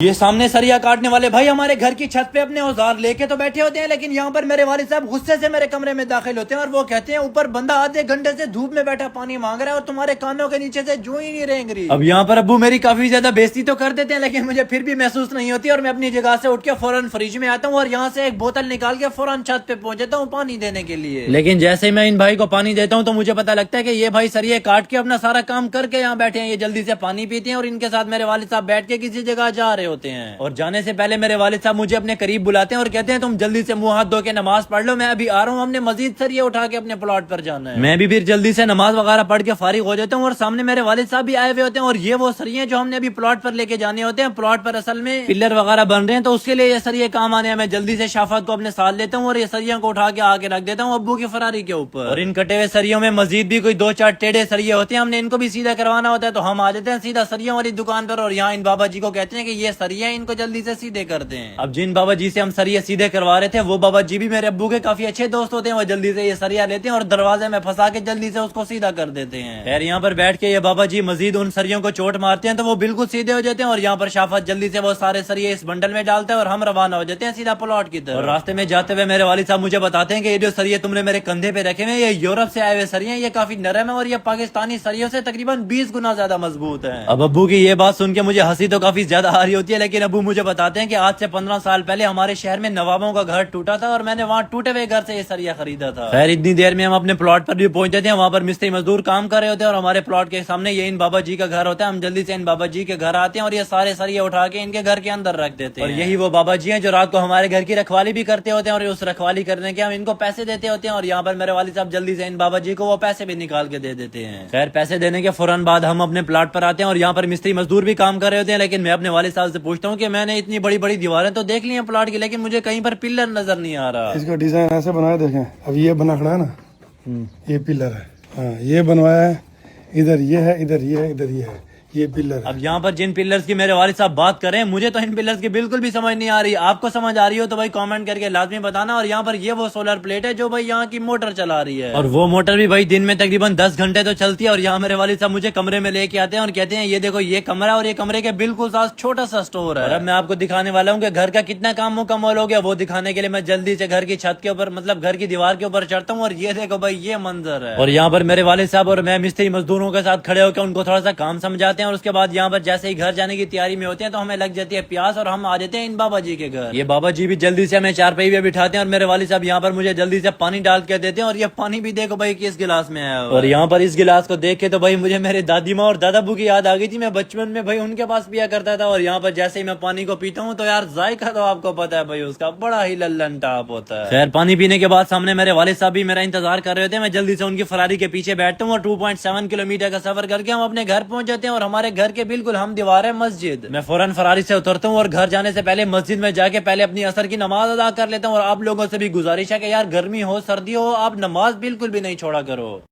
یہ سامنے سریا کاٹنے والے بھائی ہمارے گھر کی چھت پہ اپنے اوزار لے کے تو بیٹھے ہوتے ہیں، لیکن یہاں پر میرے والد صاحب غصے سے میرے کمرے میں داخل ہوتے ہیں اور وہ کہتے ہیں اوپر بندہ آدھے گھنٹے سے دھوپ میں بیٹھا پانی مانگ رہا ہے اور تمہارے کانوں کے نیچے سے جو ہی نہیں رینگ رہی۔ اب یہاں پر ابو میری کافی زیادہ بےزتی تو کر دیتے ہیں، لیکن مجھے پھر بھی محسوس نہیں ہوتی اور میں اپنی جگہ سے اٹھ کے فوراً فریج میں آتا ہوں اور یہاں سے ایک بوتل نکال کے فوراً چھت پہ پہنچ جاتا ہوں پانی دینے کے لیے۔ لیکن جیسے ہی میں ان بھائی کو پانی دیتا ہوں تو مجھے پتا لگتا ہے کہ یہ بھائی سریے کاٹ کے اپنا سارا کام کر کے یہاں بیٹھے ہیں، یہ جلدی سے پانی پیتے ہیں اور ان کے ساتھ میرے والد صاحب بیٹھ کے کسی جگہ جا رہے ہوتے ہیں۔ اور جانے سے پہلے میرے والد صاحب مجھے اپنے قریب بلاتے ہیں اور کہتے ہیں تم جلدی سے منہ ہاتھ دھو کے نماز پڑھ لو، میں ابھی آ رہا ہوں، ہم نے مزید سریے اٹھا کے اپنے پلاٹ پر جانا ہے۔ میں بھی پھر جلدی سے نماز وغیرہ پڑھ کے فارغ ہو جاتا ہوں اور سامنے میرے والد صاحب بھی آئے ہوئے ہوتے ہیں اور یہ وہ سریے جو ہم نے ابھی پلاٹ پر لے کے جانے ہوتے ہیں۔ پلاٹ پر اصل میں پلر وغیرہ بن رہے ہیں تو اس کے لیے یہ سریے کام آنے ہیں۔ میں جلدی سے شافت کو اپنے ساتھ لیتا ہوں اور یہ سریوں کو اٹھا کے آگے رکھ دیتا ہوں ابو کی فراری کے اوپر۔ اور ان کٹے ہوئے سریوں میں مزید بھی کوئی 2-4 ٹیڑھے سریے ہوتے ہیں، ہم نے ان کو بھی سیدھا کروانا ہوتا ہے تو ہم آ جاتے ہیں سیدھا سریوں والی دکان پر اور یہاں ان بابا جی کو کہتے ہیں کہ یہ سریے ان کو جلدی سے سیدھے کر دیں۔ اب جن بابا جی سے ہم سریے سیدھے کروا رہے تھے وہ بابا جی بھی میرے ابو کے کافی اچھے دوست ہوتے ہیں، وہ جلدی سے یہ سریا لیتے ہیں اور دروازے میں پھنسا کے جلدی سے اس کو سیدھا کر دیتے ہیں۔ خیر یہاں پر بیٹھ کے یہ بابا جی مزید ان سریوں کو چوٹ مارتے ہیں تو وہ بالکل سیدھے ہو جاتے ہیں اور یہاں پر شافت جلدی سے وہ سارے سریے اس بنڈل میں ڈالتا ہے اور ہم روانہ ہو جاتے ہیں سیدھا پلاٹ کی طرف۔ اور راستے میں جاتے ہوئے میرے والد صاحب مجھے بتاتے ہیں کہ یہ جو سریے تم نے میرے کندھے پہ رکھے ہوئے یہ یورپ سے آئے ہوئے سریے ہیں، یہ کافی نرم ہے اور یہ پاکستانی سریوں سے تقریباً 20 گنا زیادہ مضبوط ہے۔ اب ابو کی یہ بات سن کے مجھے ہنسی تو کافی زیادہ آ رہی ہوتی ہے، لیکن ابو مجھے بتاتے ہیں کہ آج سے 15 سال پہلے ہمارے شہر میں نوابوں کا گھر ٹوٹا تھا اور میں نے وہاں ٹوٹے ہوئے گھر سے یہ سریا خریدا تھا۔ خیر اتنی دیر میں ہم اپنے پلاٹ پر بھی پہنچ جاتے ہیں، وہاں پر مستری مزدور کام کر رہے ہوتے ہیں اور ہمارے پلاٹ کے سامنے یہ ان بابا جی کا گھر ہوتا ہے۔ ہم جلدی سے ان بابا جی کے گھر آتے ہیں اور یہ سارے سریے اٹھا کے ان کے گھر کے اندر رکھ دیتے ہیں۔ اور یہی وہ بابا جی ہیں جو رات کو ہمارے گھر کی رکھوالی بھی کرتے ہوتے ہیں اور اس رکھوالی کرنے کے ہم ان کو پیسے دیتے ہوتے ہیں اور یہاں پر میرے والد صاحب جلدی سے ان بابا جی کو وہ پیسے بھی نکال کے دے دیتے ہیں۔ خیر پیسے دینے کے فوراً بعد ہم اپنے پلاٹ پر آتے ہیں اور یہاں پر مستری مزدور بھی کام کر رہے ہوتے ہیں، لیکن میں اپنے والد صاحب سے پوچھتا ہوں کہ میں نے اتنی بڑی بڑی دیواریں تو دیکھ لی ہیں پلاٹ کی، لیکن مجھے کہیں پر پلر نظر نہیں آ رہا۔ اس کا ڈیزائن ایسے بنایا دیکھیں، اب یہ بنا کھڑا ہے نا، یہ پلر ہے، ہاں یہ بنوایا ہے، ادھر یہ ہے، ادھر یہ ہے، ادھر یہ ہے، یہ پلر ہے۔ اب یہاں پر جن پلرز کی میرے والد صاحب بات کریں مجھے تو ان پلرز کی بالکل بھی سمجھ نہیں آ رہی، آپ کو سمجھ آ رہی ہو تو بھائی کامنٹ کر کے لازمی بتانا۔ اور یہاں پر یہ وہ سولر پلیٹ ہے جو بھائی یہاں کی موٹر چلا رہی ہے اور وہ موٹر بھی بھائی دن میں تقریباً 10 گھنٹے تو چلتی ہے۔ اور یہاں میرے والد صاحب مجھے کمرے میں لے کے آتے ہیں اور کہتے ہیں یہ دیکھو یہ کمرہ اور یہ کمرے کے بالکل ساتھ چھوٹا سا اسٹور ہے۔ اور اب میں آپ کو دکھانے والا ہوں کہ گھر کا کتنا کام مکمل ہو گیا، وہ دکھانے کے لیے میں جلدی سے گھر کی چھت کے اوپر مطلب گھر کی دیوار کے اوپر چڑھتا ہوں اور یہ دیکھو بھائی یہ منظر ہے۔ اور یہاں پر میرے والد صاحب اور میں مستری مزدوروں کے ساتھ کھڑے ہو کے ان کو تھوڑا سا کام سمجھاتے ہیں اور اس کے بعد یہاں پر جیسے ہی گھر جانے کی تیاری میں ہوتے ہیں تو ہمیں لگ جاتی ہے پیاس اور ہم آ جاتے ہیں ان بابا جی کے گھر۔ یہ بابا جی بھی جلدی سے ہمیں چارپائی پہ بٹھاتے ہیں اور میرے والد صاحب یہاں پر مجھے جلدی سے پانی ڈال کے دیتے ہیں اور یہ پانی بھی دیکھو بھائی کس گلاس میں ہے۔ اور یہاں پر اس گلاس کو دیکھ کے تو بھائی مجھے میرے دادی ماں اور دادا ابو کی یاد آ گئی تھی، میں بچپن میں بھائی ان کے پاس پیا کرتا تھا۔ اور یہاں پر جیسے ہی میں پانی کو پیتا ہوں تو یار ذائقہ تو آپ کو پتا ہے بھائی اس کا بڑا ہی للن ٹاپ ہوتا ہے۔ خیر پانی پینے کے بعد سامنے میرے والد صاحب بھی میرا انتظار کر رہے تھے، میں جلدی سے ان کی فراری کے پیچھے بیٹھتا ہوں اور 2.7 کلومیٹر کا سفر کر کے ہم اپنے گھر پہنچ جاتے ہیں اور ہمارے گھر کے بالکل ہم دیوار ہے مسجد۔ میں فوراً فراری سے اترتا ہوں اور گھر جانے سے پہلے مسجد میں جا کے پہلے اپنی عصر کی نماز ادا کر لیتا ہوں۔ اور آپ لوگوں سے بھی گزارش ہے کہ یار گرمی ہو سردی ہو آپ نماز بالکل بھی نہیں چھوڑا کرو۔